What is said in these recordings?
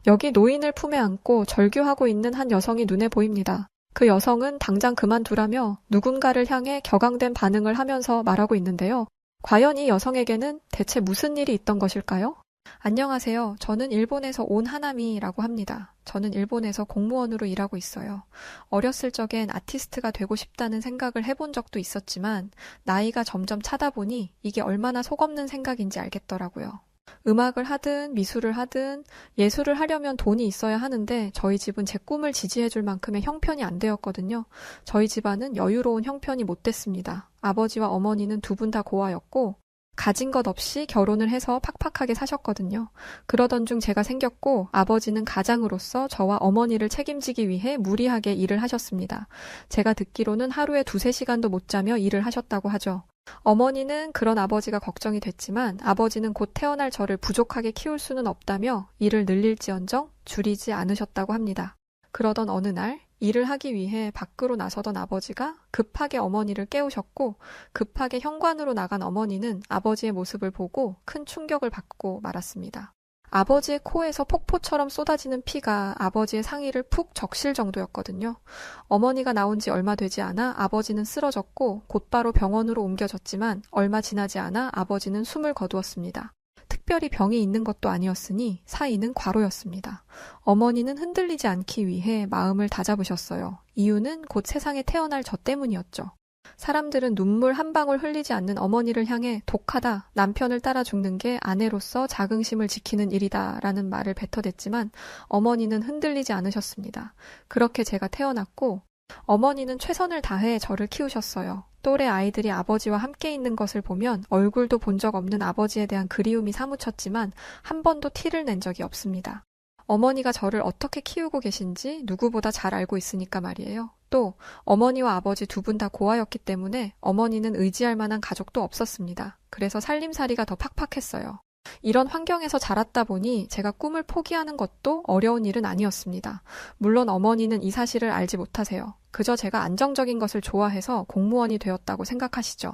여기 노인을 품에 안고 절규하고 있는 한 여성이 눈에 보입니다. 그 여성은 당장 그만두라며 누군가를 향해 격앙된 반응을 하면서 말하고 있는데요. 과연 이 여성에게는 대체 무슨 일이 있던 것일까요? 안녕하세요. 저는 일본에서 온 하나미라고 합니다. 저는 일본에서 공무원으로 일하고 있어요. 어렸을 적엔 아티스트가 되고 싶다는 생각을 해본 적도 있었지만 나이가 점점 차다 보니 이게 얼마나 속없는 생각인지 알겠더라고요. 음악을 하든 미술을 하든 예술을 하려면 돈이 있어야 하는데 저희 집은 제 꿈을 지지해줄 만큼의 형편이 안 되었거든요. 저희 집안은 여유로운 형편이 못 됐습니다. 아버지와 어머니는 두 분 다 고아였고 가진 것 없이 결혼을 해서 팍팍하게 사셨거든요. 그러던 중 제가 생겼고 아버지는 가장으로서 저와 어머니를 책임지기 위해 무리하게 일을 하셨습니다. 제가 듣기로는 하루에 2-3시간도 못 자며 일을 하셨다고 하죠. 어머니는 그런 아버지가 걱정이 됐지만 아버지는 곧 태어날 저를 부족하게 키울 수는 없다며 일을 늘릴지언정 줄이지 않으셨다고 합니다. 그러던 어느 날 일을 하기 위해 밖으로 나서던 아버지가 급하게 어머니를 깨우셨고 급하게 현관으로 나간 어머니는 아버지의 모습을 보고 큰 충격을 받고 말았습니다. 아버지의 코에서 폭포처럼 쏟아지는 피가 아버지의 상의를 푹 적실 정도였거든요. 어머니가 나온 지 얼마 되지 않아 아버지는 쓰러졌고 곧바로 병원으로 옮겨졌지만 얼마 지나지 않아 아버지는 숨을 거두었습니다. 특별히 병이 있는 것도 아니었으니 사인은 과로였습니다. 어머니는 흔들리지 않기 위해 마음을 다잡으셨어요. 이유는 곧 세상에 태어날 저 때문이었죠. 사람들은 눈물 한 방울 흘리지 않는 어머니를 향해 독하다, 남편을 따라 죽는 게 아내로서 자긍심을 지키는 일이다 라는 말을 뱉어댔지만 어머니는 흔들리지 않으셨습니다. 그렇게 제가 태어났고 어머니는 최선을 다해 저를 키우셨어요. 또래 아이들이 아버지와 함께 있는 것을 보면 얼굴도 본 적 없는 아버지에 대한 그리움이 사무쳤지만 한 번도 티를 낸 적이 없습니다. 어머니가 저를 어떻게 키우고 계신지 누구보다 잘 알고 있으니까 말이에요. 또 어머니와 아버지 두 분 다 고아였기 때문에 어머니는 의지할 만한 가족도 없었습니다. 그래서 살림살이가 더 팍팍했어요. 이런 환경에서 자랐다 보니 제가 꿈을 포기하는 것도 어려운 일은 아니었습니다. 물론 어머니는 이 사실을 알지 못하세요. 그저 제가 안정적인 것을 좋아해서 공무원이 되었다고 생각하시죠.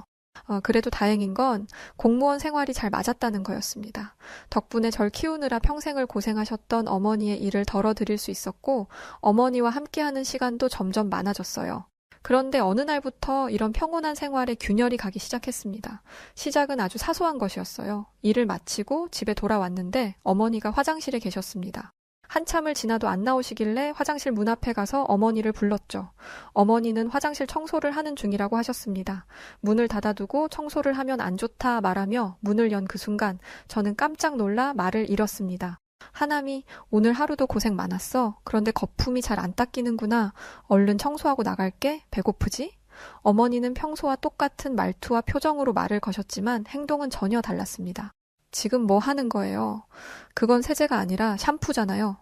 그래도 다행인 건 공무원 생활이 잘 맞았다는 거였습니다. 덕분에 절 키우느라 평생을 고생하셨던 어머니의 일을 덜어드릴 수 있었고 어머니와 함께하는 시간도 점점 많아졌어요. 그런데 어느 날부터 이런 평온한 생활에 균열이 가기 시작했습니다. 시작은 아주 사소한 것이었어요. 일을 마치고 집에 돌아왔는데 어머니가 화장실에 계셨습니다. 한참을 지나도 안 나오시길래 화장실 문 앞에 가서 어머니를 불렀죠. 어머니는 화장실 청소를 하는 중이라고 하셨습니다. 문을 닫아두고 청소를 하면 안 좋다 말하며 문을 연 그 순간 저는 깜짝 놀라 말을 잃었습니다. 하나미, 오늘 하루도 고생 많았어. 그런데 거품이 잘 안 닦이는구나. 얼른 청소하고 나갈게. 배고프지? 어머니는 평소와 똑같은 말투와 표정으로 말을 거셨지만 행동은 전혀 달랐습니다. 지금 뭐 하는 거예요? 그건 세제가 아니라 샴푸잖아요.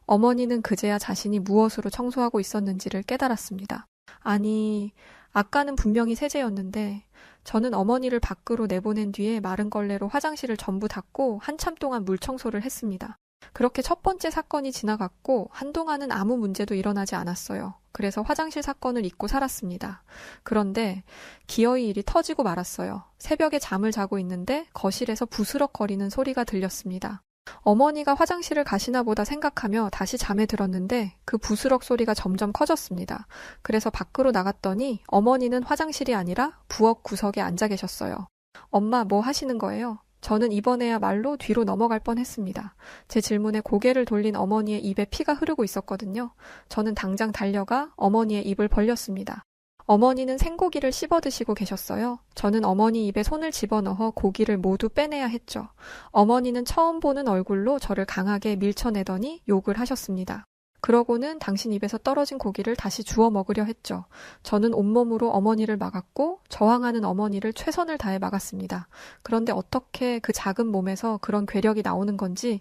어머니는 그제야 자신이 무엇으로 청소하고 있었는지를 깨달았습니다. 아니, 아까는 분명히 세제였는데 저는 어머니를 밖으로 내보낸 뒤에 마른 걸레로 화장실을 전부 닦고 한참 동안 물 청소를 했습니다. 그렇게 첫 번째 사건이 지나갔고 한동안은 아무 문제도 일어나지 않았어요. 그래서 화장실 사건을 잊고 살았습니다. 그런데 기어이 일이 터지고 말았어요. 새벽에 잠을 자고 있는데 거실에서 부스럭거리는 소리가 들렸습니다. 어머니가 화장실을 가시나 보다 생각하며 다시 잠에 들었는데 그 부스럭 소리가 점점 커졌습니다. 그래서 밖으로 나갔더니 어머니는 화장실이 아니라 부엌 구석에 앉아 계셨어요. 엄마, 뭐 하시는 거예요? 저는 이번에야말로 뒤로 넘어갈 뻔했습니다. 제 질문에 고개를 돌린 어머니의 입에 피가 흐르고 있었거든요. 저는 당장 달려가 어머니의 입을 벌렸습니다. 어머니는 생고기를 씹어 드시고 계셨어요. 저는 어머니 입에 손을 집어넣어 고기를 모두 빼내야 했죠. 어머니는 처음 보는 얼굴로 저를 강하게 밀쳐내더니 욕을 하셨습니다. 그러고는 당신 입에서 떨어진 고기를 다시 주워 먹으려 했죠. 저는 온몸으로 어머니를 막았고 저항하는 어머니를 최선을 다해 막았습니다. 그런데 어떻게 그 작은 몸에서 그런 괴력이 나오는 건지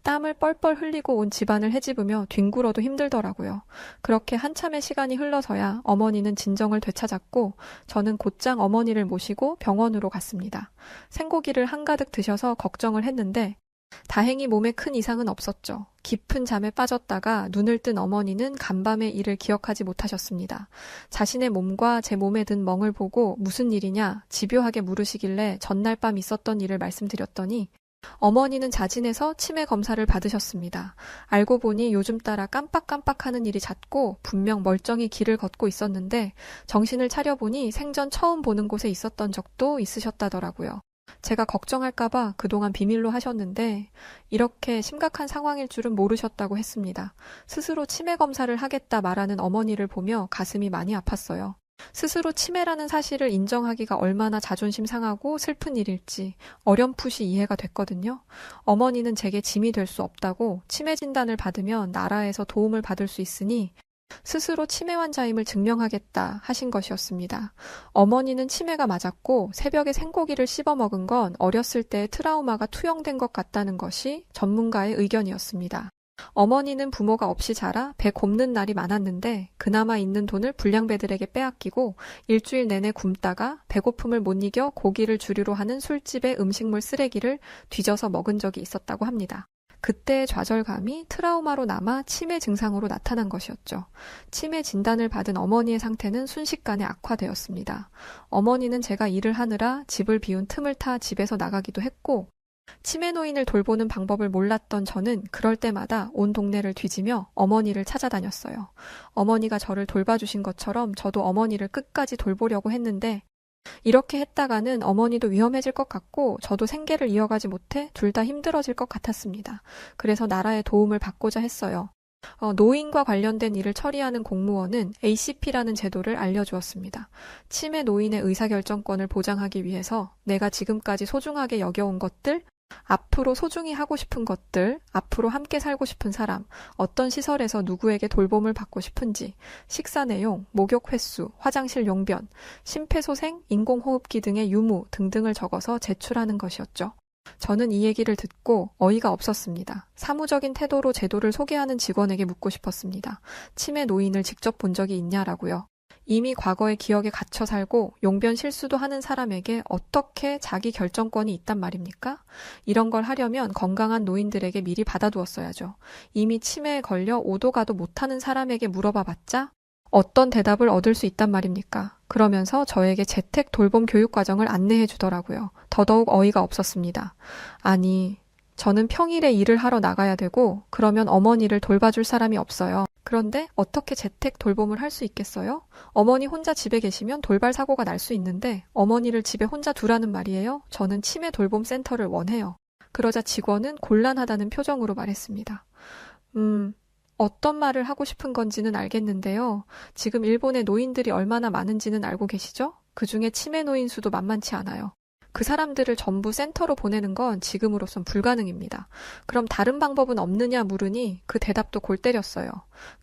땀을 뻘뻘 흘리고 온 집안을 헤집으며 뒹굴어도 힘들더라고요. 그렇게 한참의 시간이 흘러서야 어머니는 진정을 되찾았고 저는 곧장 어머니를 모시고 병원으로 갔습니다. 생고기를 한가득 드셔서 걱정을 했는데 다행히 몸에 큰 이상은 없었죠. 깊은 잠에 빠졌다가 눈을 뜬 어머니는 간밤의 일을 기억하지 못하셨습니다. 자신의 몸과 제 몸에 든 멍을 보고 무슨 일이냐 집요하게 물으시길래 전날 밤 있었던 일을 말씀드렸더니 어머니는 자진해서 치매 검사를 받으셨습니다. 알고 보니 요즘 따라 깜빡깜빡하는 일이 잦고 분명 멀쩡히 길을 걷고 있었는데 정신을 차려보니 생전 처음 보는 곳에 있었던 적도 있으셨다더라고요. 제가 걱정할까봐 그동안 비밀로 하셨는데 이렇게 심각한 상황일 줄은 모르셨다고 했습니다. 스스로 치매 검사를 하겠다 말하는 어머니를 보며 가슴이 많이 아팠어요. 스스로 치매라는 사실을 인정하기가 얼마나 자존심 상하고 슬픈 일일지 어렴풋이 이해가 됐거든요. 어머니는 제게 짐이 될 수 없다고 치매 진단을 받으면 나라에서 도움을 받을 수 있으니 스스로 치매 환자임을 증명하겠다 하신 것이었습니다. 어머니는 치매가 맞았고 새벽에 생고기를 씹어 먹은 건 어렸을 때의 트라우마가 투영된 것 같다는 것이 전문가의 의견이었습니다. 어머니는 부모가 없이 자라 배 곱는 날이 많았는데 그나마 있는 돈을 불량배들에게 빼앗기고 일주일 내내 굶다가 배고픔을 못 이겨 고기를 주류로 하는 술집의 음식물 쓰레기를 뒤져서 먹은 적이 있었다고 합니다. 그때의 좌절감이 트라우마로 남아 치매 증상으로 나타난 것이었죠. 치매 진단을 받은 어머니의 상태는 순식간에 악화되었습니다. 어머니는 제가 일을 하느라 집을 비운 틈을 타 집에서 나가기도 했고 치매 노인을 돌보는 방법을 몰랐던 저는 그럴 때마다 온 동네를 뒤지며 어머니를 찾아다녔어요. 어머니가 저를 돌봐주신 것처럼 저도 어머니를 끝까지 돌보려고 했는데 이렇게 했다가는 어머니도 위험해질 것 같고 저도 생계를 이어가지 못해 둘 다 힘들어질 것 같았습니다. 그래서 나라의 도움을 받고자 했어요. 노인과 관련된 일을 처리하는 공무원은 ACP라는 제도를 알려주었습니다. 치매 노인의 의사결정권을 보장하기 위해서 내가 지금까지 소중하게 여겨온 것들, 앞으로 소중히 하고 싶은 것들, 앞으로 함께 살고 싶은 사람, 어떤 시설에서 누구에게 돌봄을 받고 싶은지, 식사 내용, 목욕 횟수, 화장실 용변, 심폐소생, 인공호흡기 등의 유무 등등을 적어서 제출하는 것이었죠. 저는 이 얘기를 듣고 어이가 없었습니다. 사무적인 태도로 제도를 소개하는 직원에게 묻고 싶었습니다. 치매 노인을 직접 본 적이 있냐라고요. 이미 과거의 기억에 갇혀 살고 용변 실수도 하는 사람에게 어떻게 자기 결정권이 있단 말입니까? 이런 걸 하려면 건강한 노인들에게 미리 받아두었어야죠. 이미 치매에 걸려 오도 가도 못하는 사람에게 물어봐봤자 어떤 대답을 얻을 수 있단 말입니까? 그러면서 저에게 재택 돌봄 교육 과정을 안내해 주더라고요. 더더욱 어이가 없었습니다. 아니, 저는 평일에 일을 하러 나가야 되고 그러면 어머니를 돌봐줄 사람이 없어요. 그런데 어떻게 재택 돌봄을 할 수 있겠어요? 어머니 혼자 집에 계시면 돌발 사고가 날 수 있는데 어머니를 집에 혼자 두라는 말이에요? 저는 치매 돌봄 센터를 원해요. 그러자 직원은 곤란하다는 표정으로 말했습니다. 어떤 말을 하고 싶은 건지는 알겠는데요. 지금 일본의 노인들이 얼마나 많은지는 알고 계시죠? 그중에 치매 노인 수도 만만치 않아요. 그 사람들을 전부 센터로 보내는 건 지금으로선 불가능입니다. 그럼 다른 방법은 없느냐 물으니 그 대답도 골 때렸어요.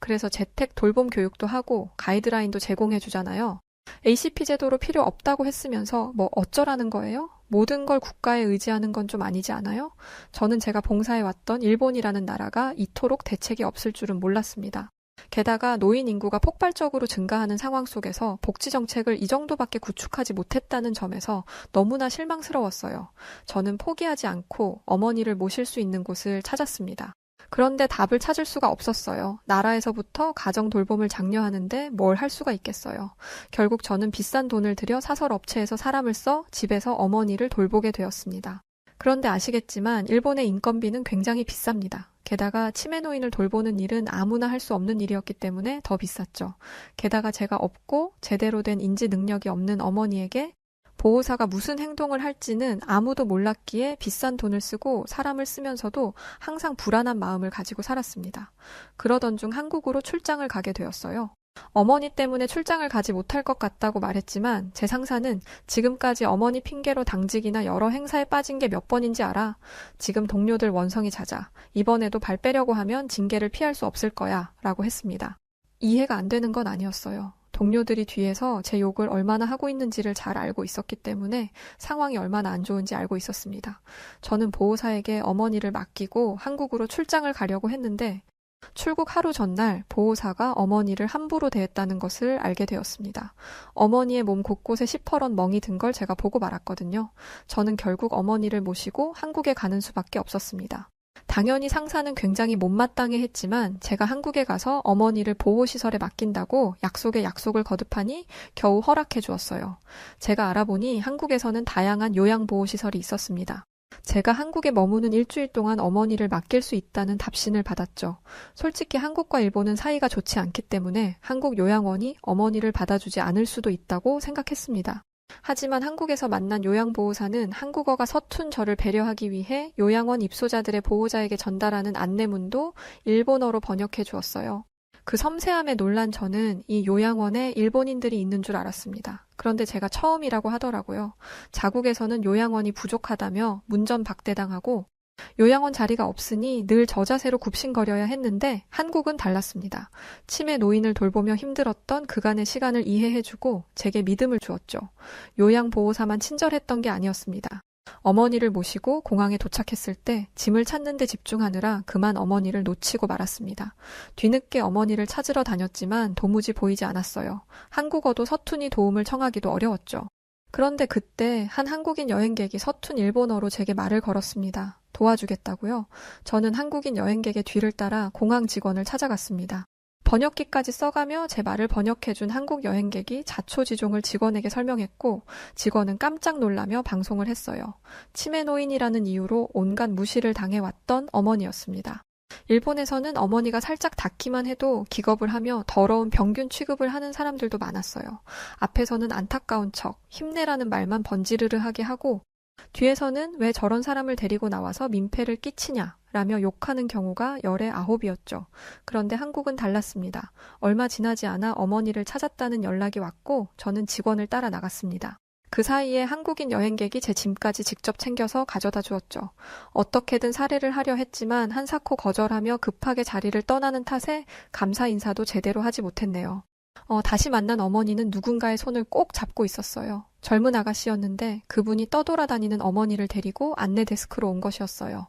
그래서 재택 돌봄 교육도 하고 가이드라인도 제공해 주잖아요. ACP 제도로 필요 없다고 했으면서 뭐 어쩌라는 거예요? 모든 걸 국가에 의지하는 건 좀 아니지 않아요? 저는 제가 봉사해왔던 일본이라는 나라가 이토록 대책이 없을 줄은 몰랐습니다. 게다가 노인 인구가 폭발적으로 증가하는 상황 속에서 복지 정책을 이 정도밖에 구축하지 못했다는 점에서 너무나 실망스러웠어요. 저는 포기하지 않고 어머니를 모실 수 있는 곳을 찾았습니다. 그런데 답을 찾을 수가 없었어요. 나라에서부터 가정 돌봄을 장려하는데 뭘 할 수가 있겠어요. 결국 저는 비싼 돈을 들여 사설 업체에서 사람을 써 집에서 어머니를 돌보게 되었습니다. 그런데 아시겠지만 일본의 인건비는 굉장히 비쌉니다. 게다가 치매 노인을 돌보는 일은 아무나 할 수 없는 일이었기 때문에 더 비쌌죠. 게다가 제가 없고 제대로 된 인지 능력이 없는 어머니에게 보호사가 무슨 행동을 할지는 아무도 몰랐기에 비싼 돈을 쓰고 사람을 쓰면서도 항상 불안한 마음을 가지고 살았습니다. 그러던 중 한국으로 출장을 가게 되었어요. 어머니 때문에 출장을 가지 못할 것 같다고 말했지만 제 상사는 지금까지 어머니 핑계로 당직이나 여러 행사에 빠진 게 몇 번인지 알아. 지금 동료들 원성이 잦아. 이번에도 발 빼려고 하면 징계를 피할 수 없을 거야 라고 했습니다. 이해가 안 되는 건 아니었어요. 동료들이 뒤에서 제 욕을 얼마나 하고 있는지를 잘 알고 있었기 때문에 상황이 얼마나 안 좋은지 알고 있었습니다. 저는 보호사에게 어머니를 맡기고 한국으로 출장을 가려고 했는데 출국 하루 전날 보호사가 어머니를 함부로 대했다는 것을 알게 되었습니다. 어머니의 몸 곳곳에 시퍼런 멍이 든 걸 제가 보고 말았거든요. 저는 결국 어머니를 모시고 한국에 가는 수밖에 없었습니다. 당연히 상사는 굉장히 못마땅해 했지만 제가 한국에 가서 어머니를 보호시설에 맡긴다고 약속에 약속을 거듭하니 겨우 허락해 주었어요. 제가 알아보니 한국에서는 다양한 요양보호시설이 있었습니다. 제가 한국에 머무는 일주일 동안 어머니를 맡길 수 있다는 답신을 받았죠. 솔직히 한국과 일본은 사이가 좋지 않기 때문에 한국 요양원이 어머니를 받아주지 않을 수도 있다고 생각했습니다. 하지만 한국에서 만난 요양보호사는 한국어가 서툰 저를 배려하기 위해 요양원 입소자들의 보호자에게 전달하는 안내문도 일본어로 번역해 주었어요. 그 섬세함에 놀란 저는 이 요양원에 일본인들이 있는 줄 알았습니다. 그런데 제가 처음이라고 하더라고요. 자국에서는 요양원이 부족하다며 문전박대당하고 요양원 자리가 없으니 늘 저자세로 굽신거려야 했는데 한국은 달랐습니다. 치매 노인을 돌보며 힘들었던 그간의 시간을 이해해주고 제게 믿음을 주었죠. 요양보호사만 친절했던 게 아니었습니다. 어머니를 모시고 공항에 도착했을 때 짐을 찾는 데 집중하느라 그만 어머니를 놓치고 말았습니다. 뒤늦게 어머니를 찾으러 다녔지만 도무지 보이지 않았어요. 한국어도 서툰이 도움을 청하기도 어려웠죠. 그런데 그때 한 한국인 여행객이 서툰 일본어로 제게 말을 걸었습니다. 도와주겠다고요? 저는 한국인 여행객의 뒤를 따라 공항 직원을 찾아갔습니다. 번역기까지 써가며 제 말을 번역해준 한국 여행객이 자초지종을 직원에게 설명했고 직원은 깜짝 놀라며 방송을 했어요. 치매 노인이라는 이유로 온갖 무시를 당해왔던 어머니였습니다. 일본에서는 어머니가 살짝 닿기만 해도 기겁을 하며 더러운 병균 취급을 하는 사람들도 많았어요. 앞에서는 안타까운 척, 힘내라는 말만 번지르르하게 하고 뒤에서는 왜 저런 사람을 데리고 나와서 민폐를 끼치냐 라며 욕하는 경우가 열의 9이었죠. 그런데 한국은 달랐습니다. 얼마 지나지 않아 어머니를 찾았다는 연락이 왔고 저는 직원을 따라 나갔습니다. 그 사이에 한국인 여행객이 제 짐까지 직접 챙겨서 가져다 주었죠. 어떻게든 살해를 하려 했지만 한사코 거절하며 급하게 자리를 떠나는 탓에 감사 인사도 제대로 하지 못했네요. 다시 만난 어머니는 누군가의 손을 꼭 잡고 있었어요. 젊은 아가씨였는데 그분이 떠돌아다니는 어머니를 데리고 안내 데스크로 온 것이었어요.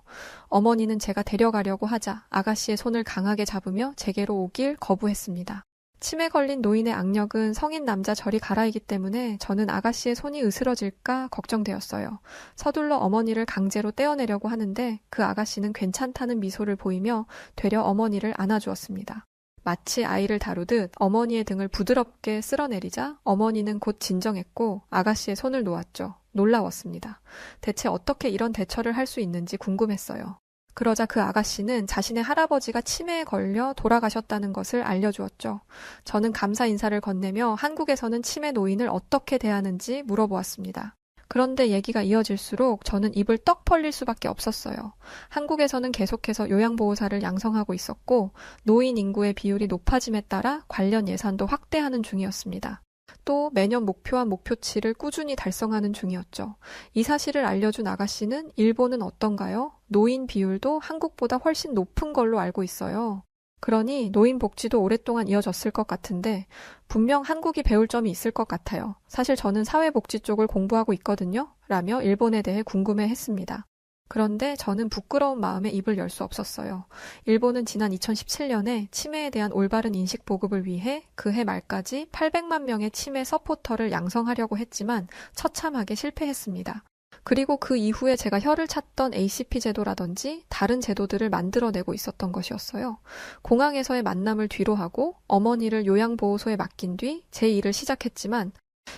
어머니는 제가 데려가려고 하자 아가씨의 손을 강하게 잡으며 제게로 오길 거부했습니다. 치매 걸린 노인의 악력은 성인 남자 저리 가라이기 때문에 저는 아가씨의 손이 으스러질까 걱정되었어요. 서둘러 어머니를 강제로 떼어내려고 하는데 그 아가씨는 괜찮다는 미소를 보이며 되려 어머니를 안아주었습니다. 마치 아이를 다루듯 어머니의 등을 부드럽게 쓸어내리자 어머니는 곧 진정했고 아가씨의 손을 놓았죠. 놀라웠습니다. 대체 어떻게 이런 대처를 할 수 있는지 궁금했어요. 그러자 그 아가씨는 자신의 할아버지가 치매에 걸려 돌아가셨다는 것을 알려주었죠. 저는 감사 인사를 건네며 한국에서는 치매 노인을 어떻게 대하는지 물어보았습니다. 그런데 얘기가 이어질수록 저는 입을 떡 벌릴 수밖에 없었어요. 한국에서는 계속해서 요양보호사를 양성하고 있었고 노인 인구의 비율이 높아짐에 따라 관련 예산도 확대하는 중이었습니다. 또 매년 목표한 목표치를 꾸준히 달성하는 중이었죠. 이 사실을 알려준 아가씨는 일본은 어떤가요? 노인 비율도 한국보다 훨씬 높은 걸로 알고 있어요. 그러니 노인 복지도 오랫동안 이어졌을 것 같은데 분명 한국이 배울 점이 있을 것 같아요. 사실 저는 사회복지 쪽을 공부하고 있거든요. 라며 일본에 대해 궁금해했습니다. 그런데 저는 부끄러운 마음에 입을 열 수 없었어요. 일본은 지난 2017년에 치매에 대한 올바른 인식 보급을 위해 그해 말까지 800만 명의 치매 서포터를 양성하려고 했지만 처참하게 실패했습니다. 그리고 그 이후에 제가 혀를 찾던 ACP 제도라든지 다른 제도들을 만들어내고 있었던 것이었어요. 공항에서의 만남을 뒤로하고 어머니를 요양보호소에 맡긴 뒤 제 일을 시작했지만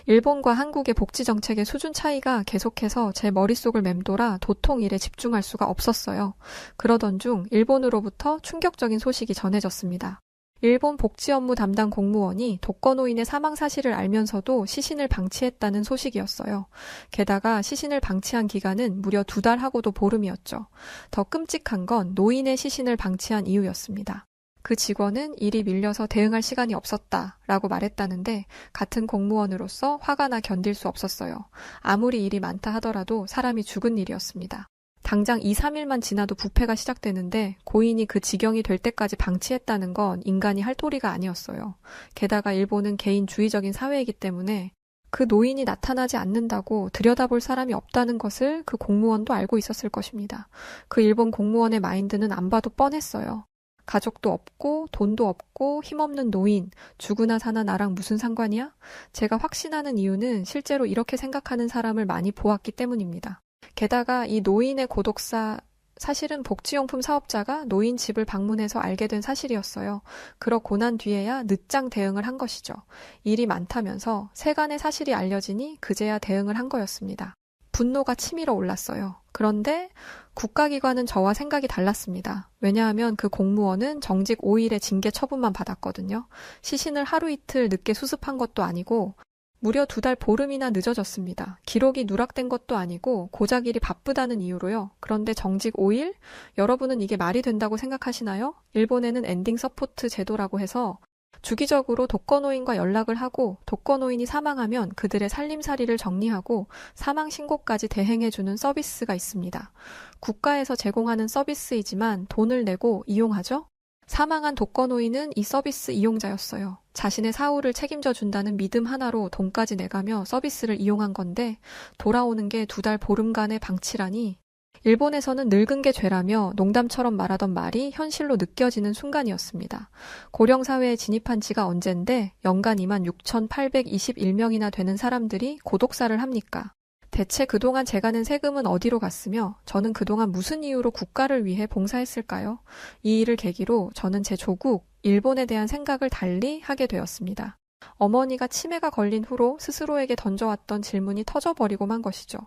일본과 한국의 복지 정책의 수준 차이가 계속해서 제 머릿속을 맴돌아 도통 일에 집중할 수가 없었어요. 그러던 중 일본으로부터 충격적인 소식이 전해졌습니다. 일본 복지 업무 담당 공무원이 독거노인의 사망 사실을 알면서도 시신을 방치했다는 소식이었어요. 게다가 시신을 방치한 기간은 무려 2달하고도 보름이었죠. 더 끔찍한 건 노인의 시신을 방치한 이유였습니다. 그 직원은 일이 밀려서 대응할 시간이 없었다라고 말했다는데 같은 공무원으로서 화가 나 견딜 수 없었어요. 아무리 일이 많다 하더라도 사람이 죽은 일이었습니다. 당장 2, 3일만 지나도 부패가 시작되는데 고인이 그 지경이 될 때까지 방치했다는 건 인간이 할 도리가 아니었어요. 게다가 일본은 개인주의적인 사회이기 때문에 그 노인이 나타나지 않는다고 들여다볼 사람이 없다는 것을 그 공무원도 알고 있었을 것입니다. 그 일본 공무원의 마인드는 안 봐도 뻔했어요. 가족도 없고 돈도 없고 힘없는 노인, 죽으나 사나 나랑 무슨 상관이야? 제가 확신하는 이유는 실제로 이렇게 생각하는 사람을 많이 보았기 때문입니다. 게다가 이 노인의 고독사, 사실은 복지용품 사업자가 노인 집을 방문해서 알게 된 사실이었어요. 그렇고 난 뒤에야 늦장 대응을 한 것이죠. 일이 많다면서 세간의 사실이 알려지니 그제야 대응을 한 거였습니다. 분노가 치밀어 올랐어요. 그런데 국가기관은 저와 생각이 달랐습니다. 왜냐하면 그 공무원은 정직 5일의 징계 처분만 받았거든요. 시신을 하루 이틀 늦게 수습한 것도 아니고 무려 2달 보름이나 늦어졌습니다. 기록이 누락된 것도 아니고 고작 일이 바쁘다는 이유로요. 그런데 정직 5일? 여러분은 이게 말이 된다고 생각하시나요? 일본에는 엔딩 서포트 제도라고 해서 주기적으로 독거노인과 연락을 하고 독거노인이 사망하면 그들의 살림살이를 정리하고 사망 신고까지 대행해주는 서비스가 있습니다. 국가에서 제공하는 서비스이지만 돈을 내고 이용하죠? 사망한 독거노인은 이 서비스 이용자였어요. 자신의 사후를 책임져 준다는 믿음 하나로 돈까지 내가며 서비스를 이용한 건데 돌아오는 게 2달 보름간의 방치라니 일본에서는 늙은 게 죄라며 농담처럼 말하던 말이 현실로 느껴지는 순간이었습니다. 고령사회에 진입한 지가 언젠데 연간 26,821명이나 되는 사람들이 고독사를 합니까? 대체 그동안 제가 낸 세금은 어디로 갔으며 저는 그동안 무슨 이유로 국가를 위해 봉사했을까요? 이 일을 계기로 저는 제 조국, 일본에 대한 생각을 달리 하게 되었습니다. 어머니가 치매가 걸린 후로 스스로에게 던져왔던 질문이 터져버리고 만 것이죠.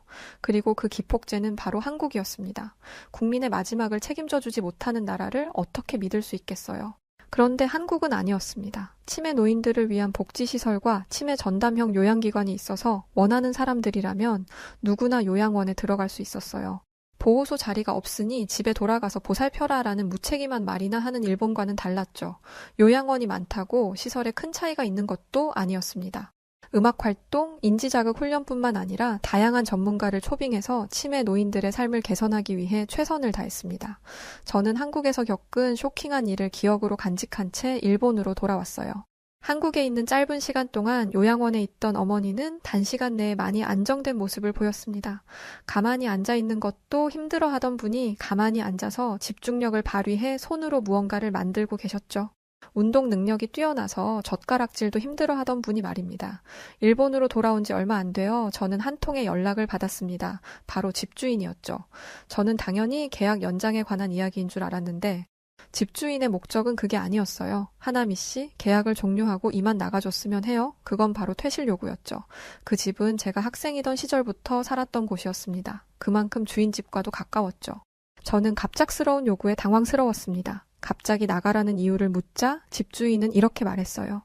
그리고 그 기폭제는 바로 한국이었습니다. 국민의 마지막을 책임져주지 못하는 나라를 어떻게 믿을 수 있겠어요? 그런데 한국은 아니었습니다. 치매 노인들을 위한 복지시설과 치매 전담형 요양기관이 있어서 원하는 사람들이라면 누구나 요양원에 들어갈 수 있었어요. 보호소 자리가 없으니 집에 돌아가서 보살펴라라는 무책임한 말이나 하는 일본과는 달랐죠. 요양원이 많다고 시설에 큰 차이가 있는 것도 아니었습니다. 음악활동, 인지자극 훈련뿐만 아니라 다양한 전문가를 초빙해서 치매 노인들의 삶을 개선하기 위해 최선을 다했습니다. 저는 한국에서 겪은 쇼킹한 일을 기억으로 간직한 채 일본으로 돌아왔어요. 한국에 있는 짧은 시간 동안 요양원에 있던 어머니는 단시간 내에 많이 안정된 모습을 보였습니다. 가만히 앉아있는 것도 힘들어하던 분이 가만히 앉아서 집중력을 발휘해 손으로 무언가를 만들고 계셨죠. 운동 능력이 뛰어나서 젓가락질도 힘들어하던 분이 말입니다. 일본으로 돌아온 지 얼마 안 되어 저는 한 통의 연락을 받았습니다. 바로 집주인이었죠. 저는 당연히 계약 연장에 관한 이야기인 줄 알았는데 집주인의 목적은 그게 아니었어요. 하나미 씨, 계약을 종료하고 이만 나가줬으면 해요. 그건 바로 퇴실 요구였죠. 그 집은 제가 학생이던 시절부터 살았던 곳이었습니다. 그만큼 주인 집과도 가까웠죠. 저는 갑작스러운 요구에 당황스러웠습니다. 갑자기 나가라는 이유를 묻자 집주인은 이렇게 말했어요.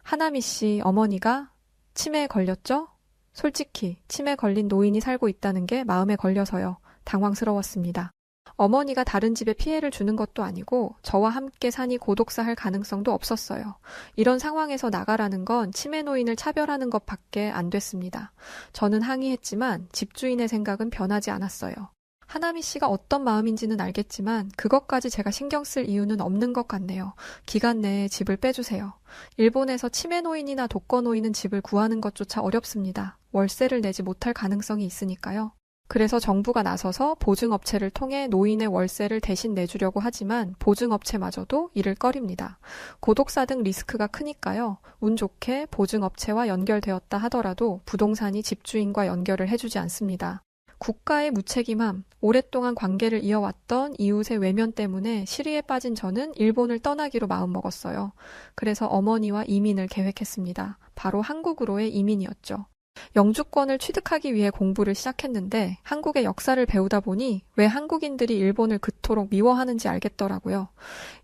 하나미 씨 어머니가 치매에 걸렸죠? 솔직히 치매 걸린 노인이 살고 있다는 게 마음에 걸려서요. 당황스러웠습니다. 어머니가 다른 집에 피해를 주는 것도 아니고 저와 함께 사니 고독사할 가능성도 없었어요. 이런 상황에서 나가라는 건 치매 노인을 차별하는 것밖에 안 됐습니다. 저는 항의했지만 집주인의 생각은 변하지 않았어요. 하나미 씨가 어떤 마음인지는 알겠지만 그것까지 제가 신경 쓸 이유는 없는 것 같네요. 기간 내에 집을 빼주세요. 일본에서 치매 노인이나 독거 노인은 집을 구하는 것조차 어렵습니다. 월세를 내지 못할 가능성이 있으니까요. 그래서 정부가 나서서 보증업체를 통해 노인의 월세를 대신 내주려고 하지만 보증업체마저도 이를 꺼립니다. 고독사 등 리스크가 크니까요. 운 좋게 보증업체와 연결되었다 하더라도 부동산이 집주인과 연결을 해주지 않습니다. 국가의 무책임함, 오랫동안 관계를 이어왔던 이웃의 외면 때문에 시리에 빠진 저는 일본을 떠나기로 마음먹었어요. 그래서 어머니와 이민을 계획했습니다. 바로 한국으로의 이민이었죠. 영주권을 취득하기 위해 공부를 시작했는데 한국의 역사를 배우다 보니 왜 한국인들이 일본을 그토록 미워하는지 알겠더라고요.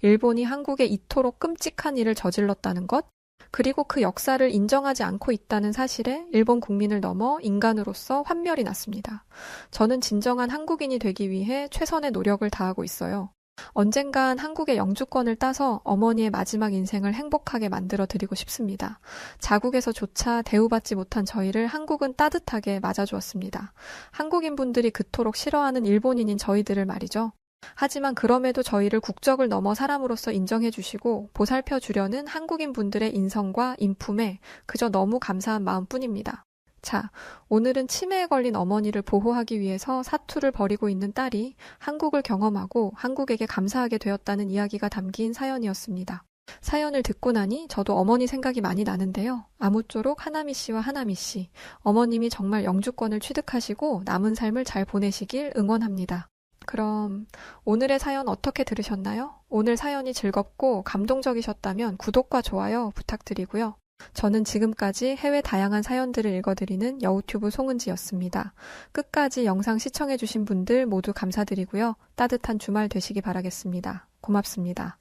일본이 한국에 이토록 끔찍한 일을 저질렀다는 것, 그리고 그 역사를 인정하지 않고 있다는 사실에 일본 국민을 넘어 인간으로서 환멸이 났습니다. 저는 진정한 한국인이 되기 위해 최선의 노력을 다하고 있어요. 언젠간 한국의 영주권을 따서 어머니의 마지막 인생을 행복하게 만들어 드리고 싶습니다. 자국에서조차 대우받지 못한 저희를 한국은 따뜻하게 맞아주었습니다. 한국인분들이 그토록 싫어하는 일본인인 저희들을 말이죠. 하지만 그럼에도 저희를 국적을 넘어 사람으로서 인정해 주시고 보살펴 주려는 한국인분들의 인성과 인품에 그저 너무 감사한 마음뿐입니다. 자, 오늘은 치매에 걸린 어머니를 보호하기 위해서 사투를 벌이고 있는 딸이 한국을 경험하고 한국에게 감사하게 되었다는 이야기가 담긴 사연이었습니다. 사연을 듣고 나니 저도 어머니 생각이 많이 나는데요. 아무쪼록 하나미 씨와 하나미 씨, 어머님이 정말 영주권을 취득하시고 남은 삶을 잘 보내시길 응원합니다. 그럼 오늘의 사연 어떻게 들으셨나요? 오늘 사연이 즐겁고 감동적이셨다면 구독과 좋아요 부탁드리고요. 저는 지금까지 해외 다양한 사연들을 읽어드리는 여우튜브 송은지였습니다. 끝까지 영상 시청해주신 분들 모두 감사드리고요. 따뜻한 주말 되시기 바라겠습니다. 고맙습니다.